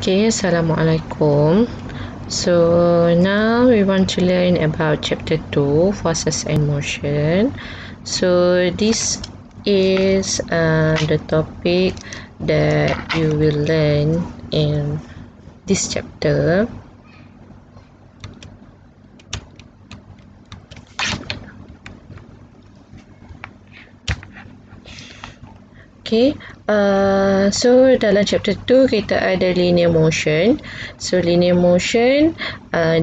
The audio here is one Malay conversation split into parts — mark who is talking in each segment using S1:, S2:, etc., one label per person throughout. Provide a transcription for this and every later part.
S1: Okay, Assalamualaikum. So now we want to learn about chapter 2, forces and motion. So this is the topic that you will learn in this chapter. Okay, so dalam chapter 2 kita ada linear motion. So linear motion,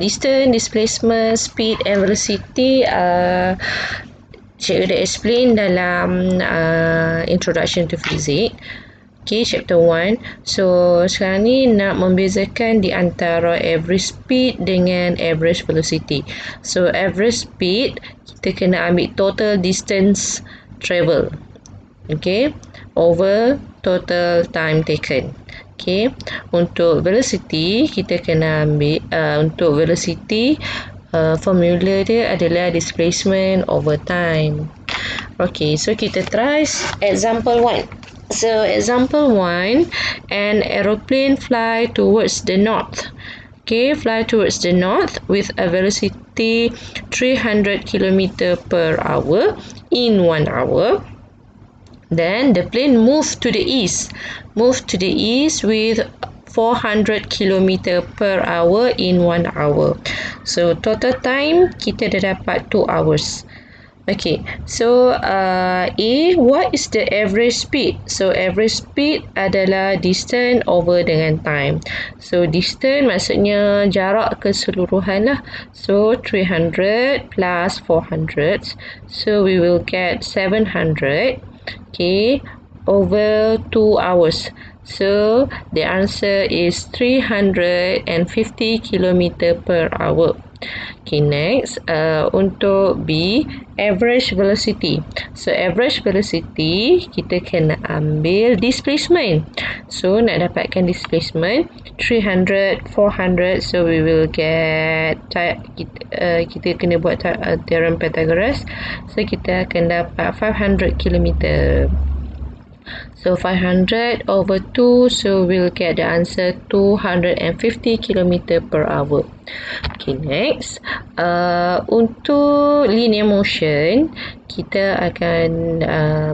S1: distance, displacement, speed and velocity cikgu dah explain dalam introduction to physics. Okay, chapter 1. So sekarang ni nak membezakan di antara average speed dengan average velocity. So average speed kita kena ambil total distance travel. Okay, over total time taken. Okay, untuk velocity kita kena ambil untuk velocity formula dia adalah displacement over time. Okay, so kita try example 1. So example 1, an aeroplane fly towards the north. Okay, fly towards the north with a velocity 300 km per hour in 1 hour. Then the plane moved to the east with 400 km per hour in 1 hour. So total time kita dah dapat 2 hours. Okay, so A, what is the average speed? So average speed adalah distance over dengan time. So distance maksudnya jarak keseluruhan lah. So 300 plus 400. So we will get 700. Okay, over 2 hours. So the answer is 350 km per hour. Okay, next untuk B, average velocity. So average velocity kita kena ambil displacement. So nak dapatkan displacement 300, 400. So we will get kita kena buat theorem Pythagoras. So kita akan dapat 500 km. So 500 over 2, so we'll get the answer 250 km per hour. Okay, next untuk linear motion kita akan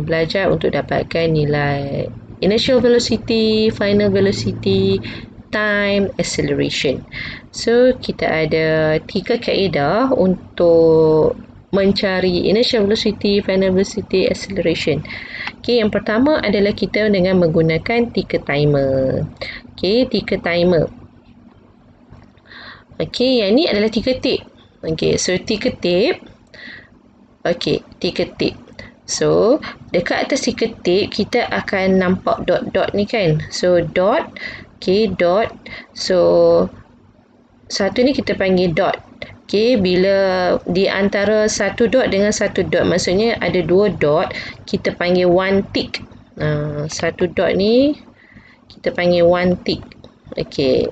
S1: belajar untuk dapatkan nilai initial velocity, final velocity, time, acceleration. So kita ada 3 kaedah untuk mencari initial velocity, final velocity, acceleration. Okay, yang pertama adalah kita dengan menggunakan ticker timer. Okay, ticker timer. Okay, yang ni adalah ticker tape. Okay, so ticker tape. Okay, ticker tape. So, dekat atas ticker tape kita akan nampak dot-dot ni kan. So, dot. Okay, dot. So, satu ni kita panggil dot. Okay, bila di antara satu dot dengan satu dot, maksudnya ada 2 dot, kita panggil one tick. Satu dot ni kita panggil one tick. Okay.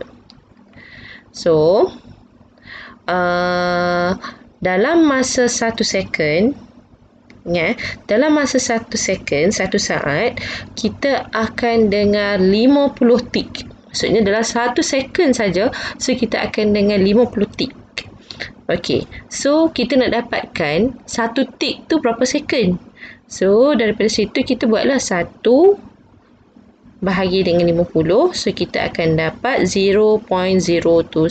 S1: So, dalam masa 1 second, dalam masa 1 second, 1 saat, kita akan dengar 50 tick. Maksudnya dalam 1 second saja, so kita akan dengar 50 tick. Okay, so kita nak dapatkan satu tick tu berapa second. So daripada situ kita buatlah 1 bahagi dengan 50. So kita akan dapat 0.02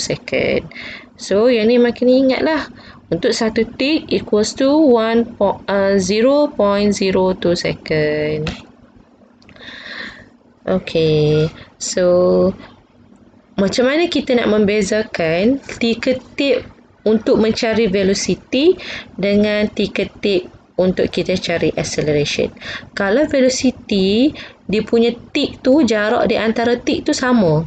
S1: second. So yang ni makin ingatlah. Untuk satu tick equals to 0.02 second. Okay, so macam mana kita nak membezakan ticker tape untuk mencari velocity dengan ticker tape untuk kita cari acceleration? Kalau velocity, dia punya tick tu, jarak di antara tick tu sama.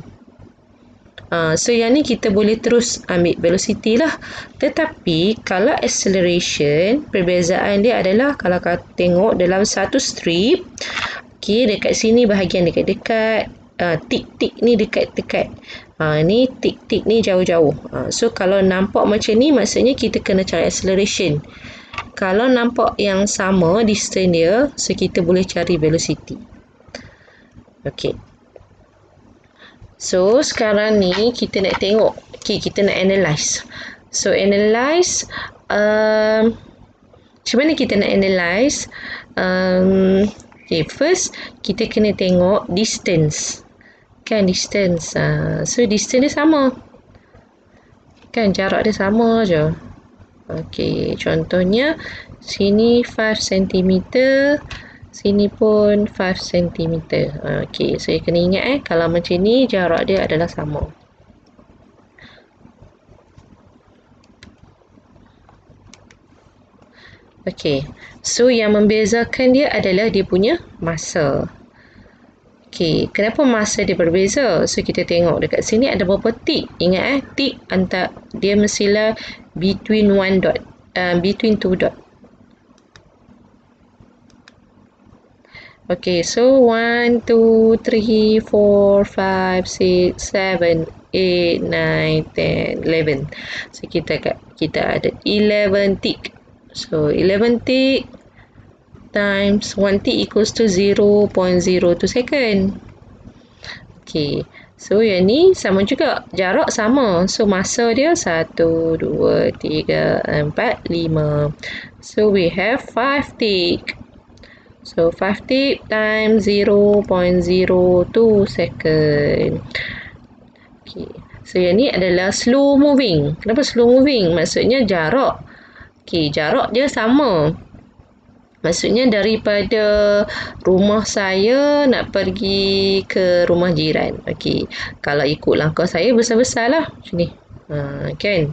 S1: So yang ni kita boleh terus ambil velocity lah. Tetapi kalau acceleration, perbezaan dia adalah kalau kau tengok dalam satu strip, okay, dekat sini bahagian dekat-dekat, tik-tik ni dekat-dekat. Ni tik-tik ni jauh-jauh. So kalau nampak macam ni, maksudnya kita kena cari acceleration. Kalau nampak yang sama distance dia, so kita boleh cari velocity. Okay. So, sekarang ni kita nak tengok. Okay, kita nak analyse. So, analyse. Macam mana kita nak analyse? Okay, first, kita kena tengok distance. Kan, distance. So, distance dia sama. Kan, jarak dia sama je. Okay, contohnya, sini 5 cm. Sini pun 5 cm. Okay, so kena ingat kalau macam ni jarak dia adalah sama. Okay, so yang membezakan dia adalah dia punya masa. Okay, kenapa masa dia berbeza? So kita tengok dekat sini ada berapa tick. Ingat tick antara dia mestilah between two dot. Okay, so 1, 2, 3, 4, 5, 6, 7, 8, 9, 10, 11. So kita ada 11 tick. So 11 tick times 1 tick equals to 0.02 second. Okay, so yang ni sama juga, jarak sama. So masa dia 1, 2, 3, 4, 5. So we have 5 tick. So 5 tick times 0.02 second. Okay. So yang ni adalah slow moving. Kenapa slow moving? Maksudnya jarak. Okay, jarak dia sama. Maksudnya daripada rumah saya nak pergi ke rumah jiran. Okay. Kalau ikut langkah saya besar-besar lah. Macam ni. Kan?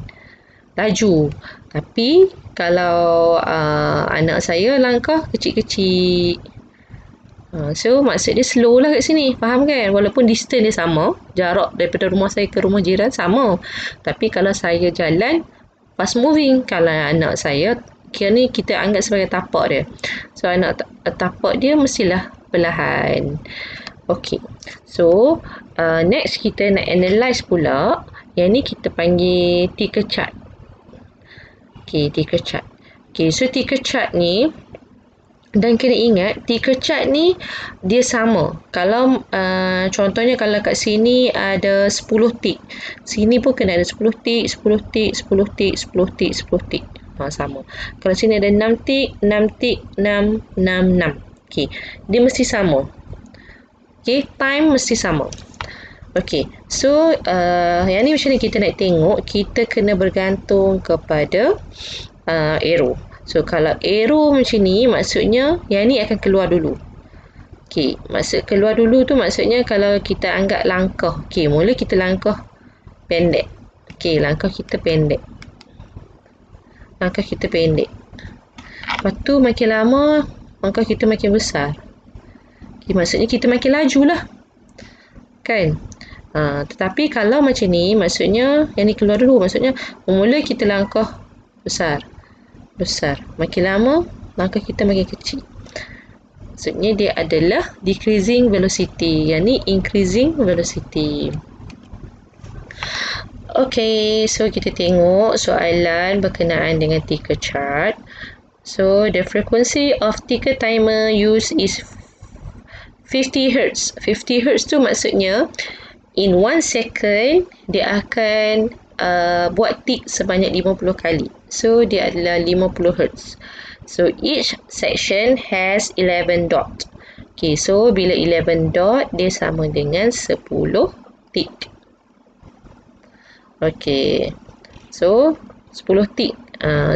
S1: Laju. Tapi kalau anak saya langkah kecil-kecil. So maksud dia slow lah kat sini. Faham kan? Walaupun distance dia sama, jarak daripada rumah saya ke rumah jiran sama. Tapi kalau saya jalan fast moving, kalau anak saya kira ni kita anggap sebagai tapak dia. So anak tapak dia mestilah perlahan. Okay. So next kita nak analyse pula. Yang ni kita panggil ticker chart. Okay, ticker chart. Okay, so ticker chart ni, dan kena ingat ticker chart ni dia sama. Kalau contohnya kalau kat sini ada 10 tick, sini pun kena ada 10 tick, 10 tick, 10 tick, 10 tick, 10 tick. Sama. Kalau sini ada 6 tick, 6 tick, 6, 6, 6. Okay, dia mesti sama. Okay, time mesti sama. Okay, so yang ni macam ni kita nak tengok, kita kena bergantung kepada arrow. So kalau arrow macam ni, maksudnya yang ni akan keluar dulu. Okay, maksud keluar dulu tu maksudnya kalau kita anggap langkah. Okay, mula kita langkah pendek. Okay, langkah kita pendek. Langkah kita pendek. Lepas tu makin lama, langkah kita makin besar. Okay, maksudnya kita makin laju lah. Kan? Tetapi kalau macam ni, maksudnya yang ni keluar dulu. Maksudnya mula kita langkah besar. Besar. Makin lama, langkah kita makin kecil. Maksudnya dia adalah decreasing velocity. Yang ni increasing velocity. Okay, so kita tengok soalan berkenaan dengan ticker chart. So, the frequency of ticker timer use is 50 Hz. 50 Hz tu maksudnya in 1 second dia akan buat tick sebanyak 50 kali. So dia adalah 50 Hz. So each section has 11 dot. Okay, so bila 11 dot dia sama dengan 10 tick. Okay, so 10 tick.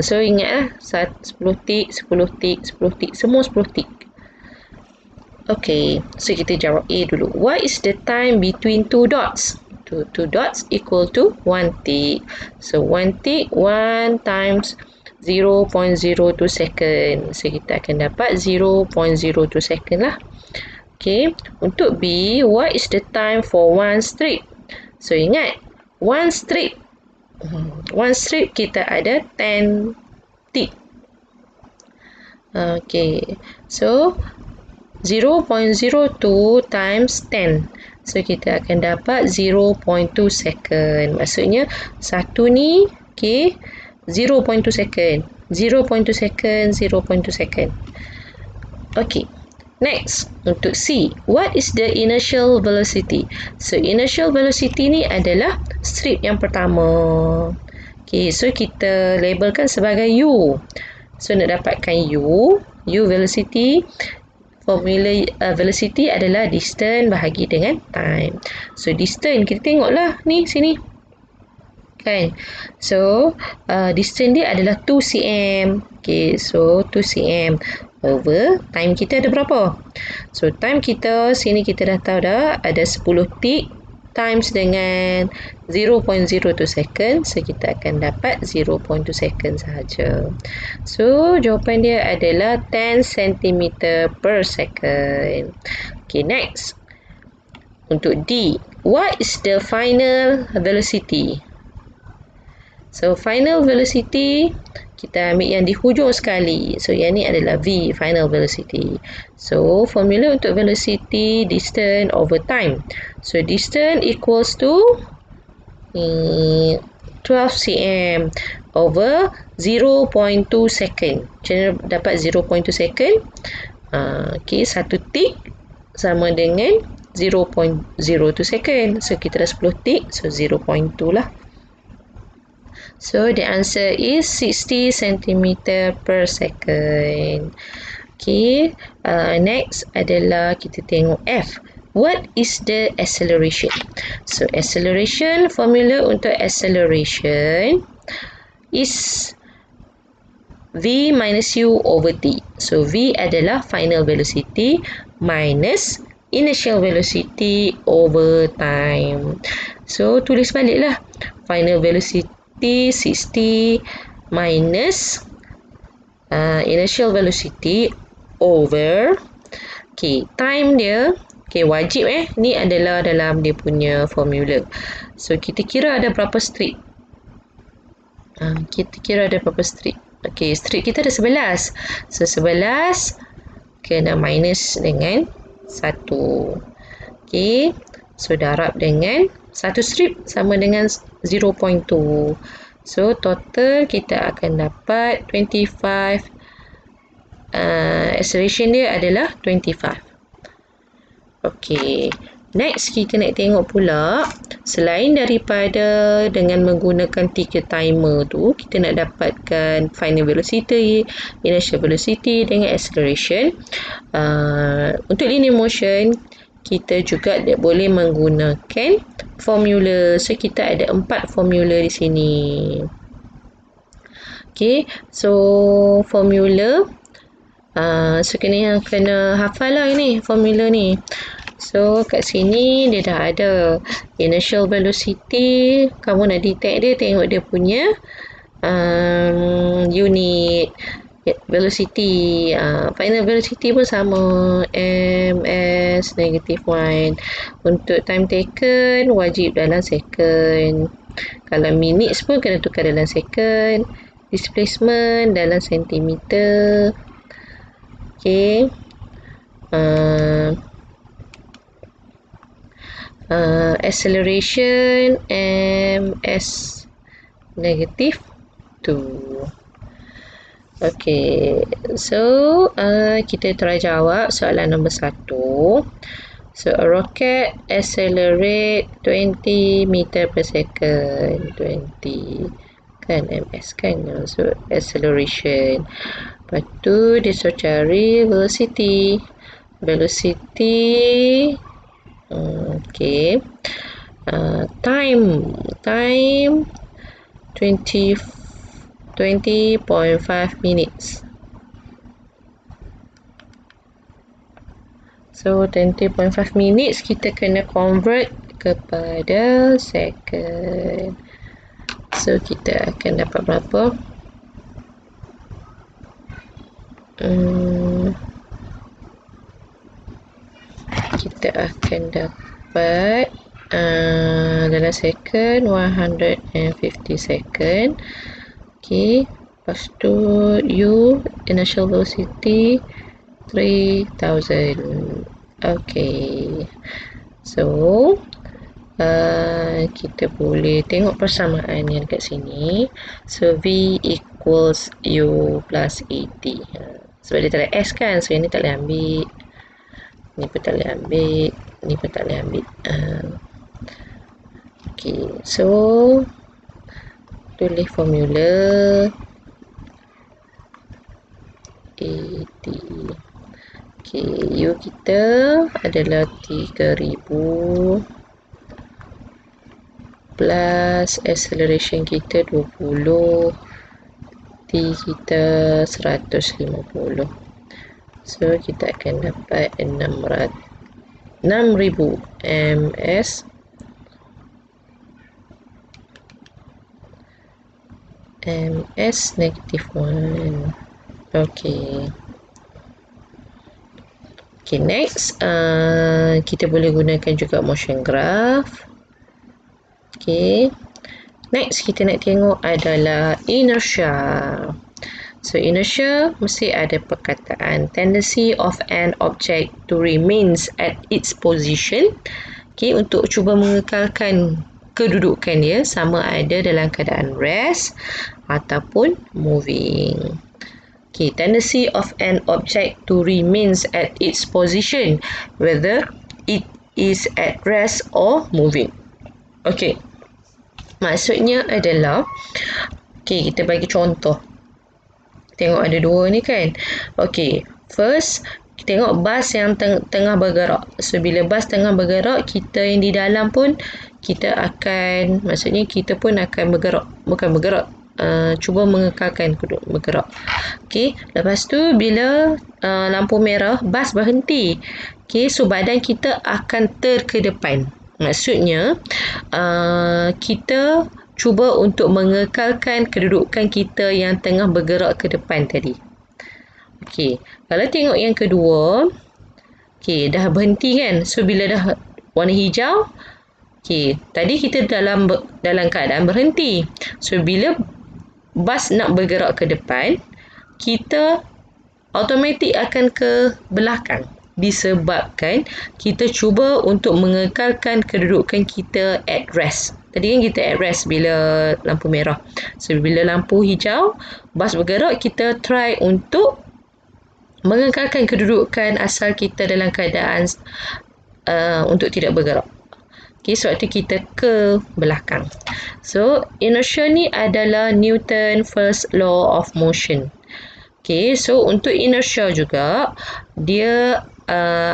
S1: So ingatlah 10 tick, 10 tick, 10 tick, semua 10 tick. Okay, so kita jawab A dulu. What is the time between two dots? Two dots equal to 1 tick. So 1 tick, 1 times 0.02 second. So kita akan dapat 0.02 second lah. Okay, untuk B, what is the time for 1 strip? So ingat, 1 strip kita ada 10 tick. Okay, so 0.02 times 10. So kita akan dapat 0.2 second. Maksudnya satu ni, okay, 0.2 second. 0.2 second, 0.2 second. Okay. Next, untuk C, what is the inertial velocity? So, inertial velocity ni adalah strip yang pertama. Okay, so kita labelkan sebagai U. So, nak dapatkan U velocity, formula velocity adalah distance bahagi dengan time. So, distance, kita tengoklah ni, sini. Kan? So, distance dia adalah 2 cm. Okay, so 2 cm. Over time kita ada berapa? So time kita sini kita dah tahu dah ada 10 tick times dengan 0.02 second. So kita akan dapat 0.2 second sahaja. So jawapan dia adalah 10 cm per second. Okay, next. Untuk D, what is the final velocity? So final velocity kita ambil yang di hujung sekali. So yang ni adalah V, final velocity. So formula untuk velocity distance over time. So distance equals to 12 cm over 0.2 second. Macam mana dapat 0.2 second? Okay, satu tick sama dengan 0.02 second. So kita dah 10 tick, so 0.2 lah. So the answer is 60 cm per second. Okay, next adalah kita tengok F. What is the acceleration? So acceleration, formula untuk acceleration is V minus U over T. So V adalah final velocity minus initial velocity over time. So tulis baliklah. Final velocity 60 minus initial velocity over time dia. Wajib ni adalah dalam dia punya formula. So kita kira ada berapa strip. Strip kita ada 11. So 11 kena minus dengan 1. So darab dengan 1 strip sama dengan 0.2. So total kita akan dapat 25. Acceleration dia adalah 25. Okay, next kita nak tengok pula, selain daripada dengan menggunakan 3 timer tu, kita nak dapatkan final velocity, initial velocity dengan acceleration. Untuk linear motion, kita juga boleh menggunakan formula. So kita ada 4 formula di sini. Okay, so formula so kena hafal lah ini formula ni. So kat sini dia dah ada initial velocity. Kamu nak detect dia, tengok dia punya unit velocity. Final velocity pun sama, ms -1. Untuk time taken wajib dalam second. Kalau minutes pun kena tukar dalam second. Displacement dalam sentimeter. Okay, acceleration ms -2. Okay, so kita try jawab soalan nombor 1. So a rocket accelerate 20 meter per second. 20 kan ms kan. So acceleration. Lepas tu dia suruh cari velocity. Okay, time 20.5 minutes. So 20.5 minutes kita kena convert kepada second. So kita akan dapat berapa? Kita akan dapat dalam second 150 second. Okay, lepas tu U initial velocity 3000. Okay, so kita boleh tengok persamaan yang kat sini. So V equals U plus 80. Sebab dia tak ada S kan, so yang ni tak boleh ambil. Ni pun tak boleh ambil, ni pun tak boleh ambil. Okay, so tulis formula AD. Okay, U kita adalah 3000 plus acceleration kita 20, T kita 150. So kita akan dapat 6000 ms negative 1. Okay. Okay, next kita boleh gunakan juga motion graph. Okay, next kita nak tengok adalah inertia. So inertia mesti ada perkataan tendency of an object to remains at its position. Okay, untuk cuba mengekalkan kedudukan dia sama ada dalam keadaan rest ataupun moving. Okay, tendency of an object to remains at its position, whether it is at rest or moving. Okay, maksudnya adalah, okay, kita bagi contoh. Tengok ada dua ni kan. Okay, first tengok bas yang tengah bergerak. So bila bas tengah bergerak, kita yang di dalam pun kita akan, maksudnya kita pun akan bergerak, bukan bergerak, cuba mengekalkan bergerak. Okay, lepas tu bila lampu merah, bas berhenti. Okay, so badan kita akan terkedepan. Maksudnya kita cuba untuk mengekalkan kedudukan kita yang tengah bergerak ke depan tadi. Okey, kalau tengok yang kedua, okey, dah berhenti kan? So bila dah warna hijau, okey, tadi kita dalam keadaan berhenti. So bila bas nak bergerak ke depan, kita automatik akan ke belakang. Disebabkan kita cuba untuk mengekalkan kedudukan kita at rest. Tadi kan kita at rest bila lampu merah. So bila lampu hijau, bas bergerak, kita try untuk mengekalkan kedudukan asal kita dalam keadaan untuk tidak bergerak. Okay, sebab tu kita ke belakang. So inertia ni adalah Newton first law of motion. Okay, so untuk inertia juga, dia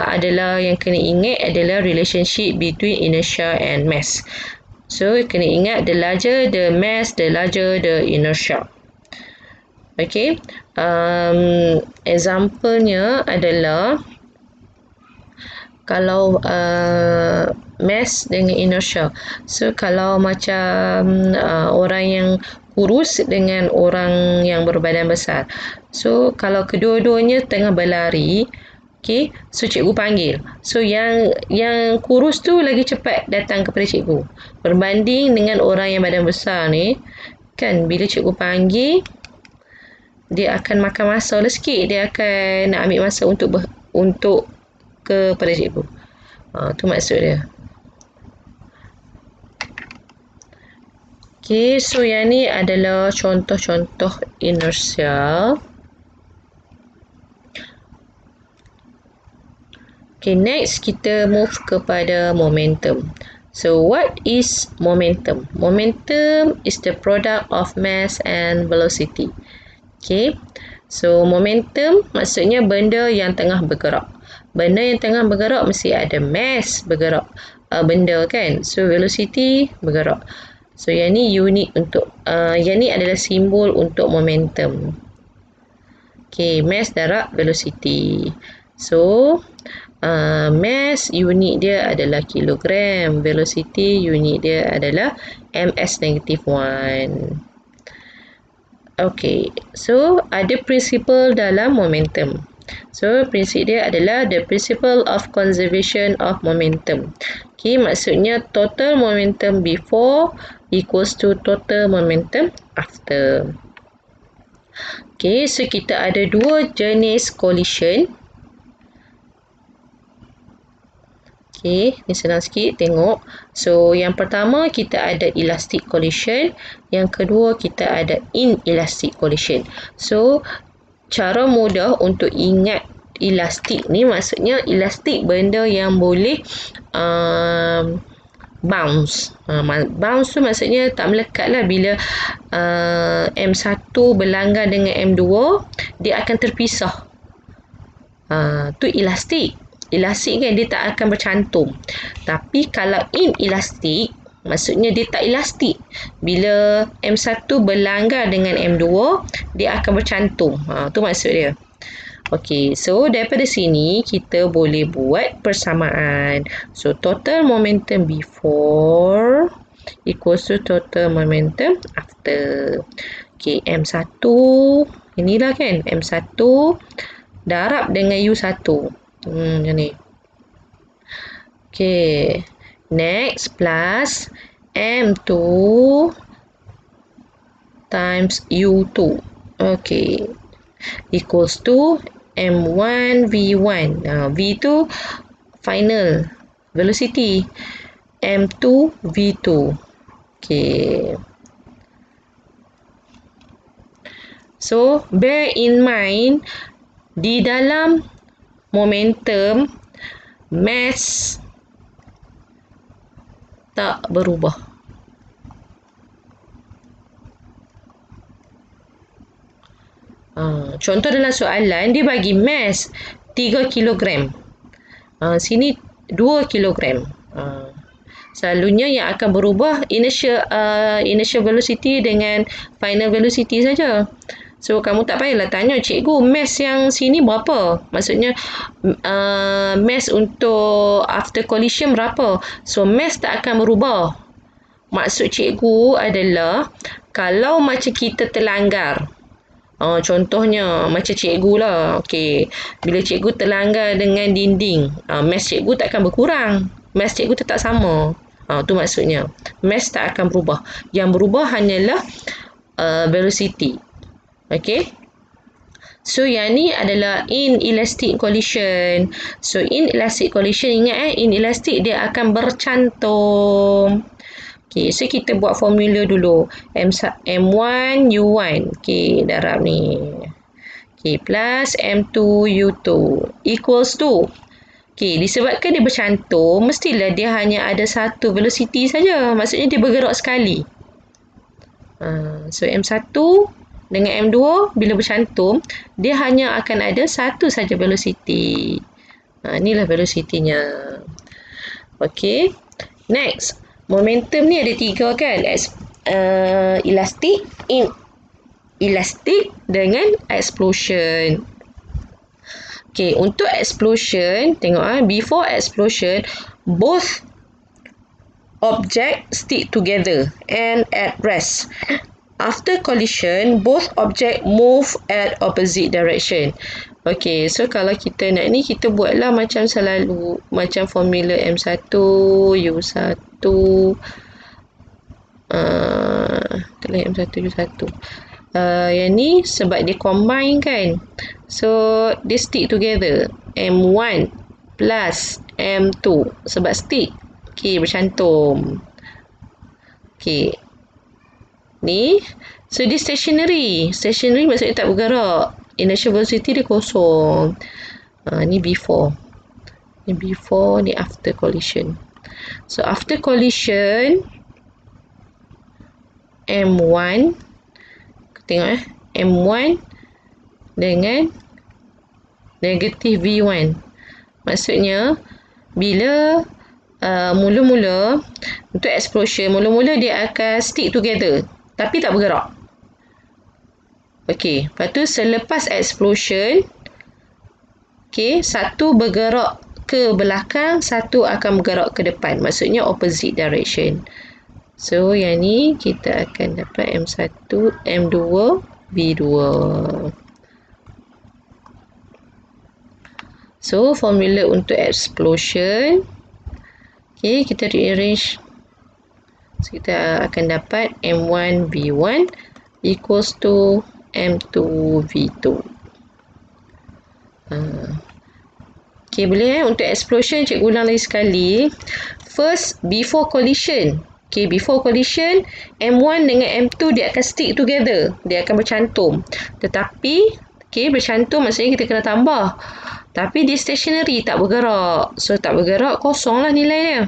S1: adalah yang kena ingat adalah relationship between inertia and mass. So kena ingat, the larger the mass, the larger the inertia. Okay, example-nya adalah kalau mass dengan inertia. So kalau macam orang yang kurus dengan orang yang berbadan besar. So kalau kedua-duanya tengah berlari, okay, so cikgu panggil. So yang kurus tu lagi cepat datang kepada cikgu berbanding dengan orang yang badan besar ni. Kan bila cikgu panggil, dia akan makan masa lah sikit. Dia akan nak ambil masa untuk kepada cikgu. Tu maksud dia. Okay, so yang ni adalah contoh-contoh inersia. Okay, next kita move kepada momentum. So what is momentum? Momentum is the product of mass and velocity. Okay, so momentum maksudnya benda yang tengah bergerak. Benda yang tengah bergerak mesti ada mass bergerak benda kan. So velocity bergerak. So yang ni unit untuk yang ni adalah simbol untuk momentum. Okay, mass darab velocity. So mass unit dia adalah kilogram, velocity unit dia adalah ms-1. Okay, so ada prinsipal dalam momentum. So prinsip dia adalah the principle of conservation of momentum. Okay, maksudnya total momentum before equals to total momentum after. Okay, so kita ada dua jenis collision. Okay, ni senang sikit tengok. So yang pertama kita ada elastic collision, yang kedua kita ada inelastic collision. So cara mudah untuk ingat elastik ni maksudnya elastik benda yang boleh bounce. Bounce tu maksudnya tak melekat lah. Bila M1 berlanggar dengan M2, dia akan terpisah. Tu elastik. Elastik kan dia tak akan bercantum. Tapi kalau inelastik, maksudnya dia tak elastik. Bila M1 berlanggar dengan M2, dia akan bercantum. Tu maksud dia. Okey, so daripada sini kita boleh buat persamaan. So total momentum before equals to total momentum after. Okey, M1 inilah kan, M1 darab dengan U1. Macam ni. Okey, next plus M2 times U2. Okey, equals to M1 V1. V tu final velocity. M2 V2. Okay. So, bear in mind, di dalam momentum, mass tak berubah. Contoh dalam soalan, dia bagi mass 3 kg. Sini 2 kg. Selalunya yang akan berubah initial velocity dengan final velocity saja. So, kamu tak payahlah tanya, cikgu, mass yang sini berapa? Maksudnya, mass untuk after collision berapa? So, mass tak akan berubah. Maksud cikgu adalah, kalau macam kita terlanggar, contohnya macam cikgu lah. Okey, bila cikgu terlanggar dengan dinding, mass cikgu tak akan berkurang. Mass cikgu tetap sama. Tu maksudnya. Mass tak akan berubah. Yang berubah hanyalah velocity. Okey. So, yang ni adalah inelastic collision. So, inelastic collision, ingat inelastic dia akan bercantum. Okay, so kita buat formula dulu. M1 U1. Okay, darab ni. Okay, plus M2 U2 equals to. Okay, disebabkan dia bercantum, mestilah dia hanya ada satu velocity saja. Maksudnya dia bergerak sekali. So, M1 dengan M2 bila bercantum, dia hanya akan ada satu saja velocity. Inilah velocity-nya. Okay, next. Momentum ni ada 3 kan? Elastik, inelastik dengan explosion. Okay, untuk explosion, tengok before explosion, both object stick together and at rest. After collision, both object move at opposite direction. Okay, so kalau kita nak ni, kita buatlah macam selalu. Macam formula M1, U1. Itulah M1, U1. Yang ni sebab dia combine kan. So, dia stick together. M1 plus M2. Sebab stick. Okay, bercantum. Okay. Ni. So, dia stationary. Stationary maksudnya tak bergerak. Inertial velocity dia kosong. Ni before. Ni before, ni after collision. So, after collision, M1, tengok M1 dengan negatif V1. Maksudnya, bila mula-mula, untuk explosion, mula-mula dia akan stick together. Tapi tak bergerak. Okey, lepas tu selepas explosion, okey, satu bergerak ke belakang, satu akan bergerak ke depan. Maksudnya opposite direction. So, yang ni kita akan dapat M1, M2, V2. So, formula untuk explosion. Okey, kita rearrange. So, kita akan dapat M1, V1 equals to M2 V2. Okay, boleh untuk explosion, cikgu ulang lagi sekali. First, before collision. Okay, before collision, M1 dengan M2 dia akan stick together. Dia akan bercantum. Tetapi, okay, bercantum maksudnya kita kena tambah. Tapi dia stationary, tak bergerak. So, tak bergerak, kosong lah nilai dia.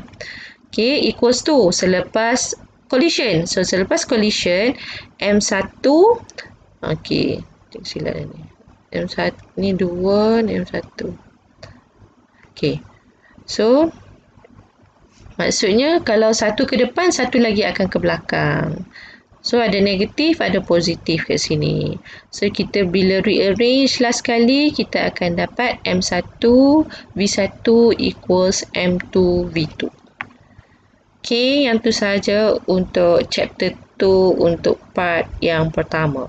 S1: Okay, equals to selepas collision. So, selepas collision, M1, okay, silap ni. M1 ni 2, ni M1. Okay. So, maksudnya kalau satu ke depan, satu lagi akan ke belakang. So, ada negatif, ada positif kat sini. So, kita bila rearrange last sekali, kita akan dapat M1 V1 equals M2 V2. Okay, yang tu sahaja untuk chapter 2 untuk part yang pertama.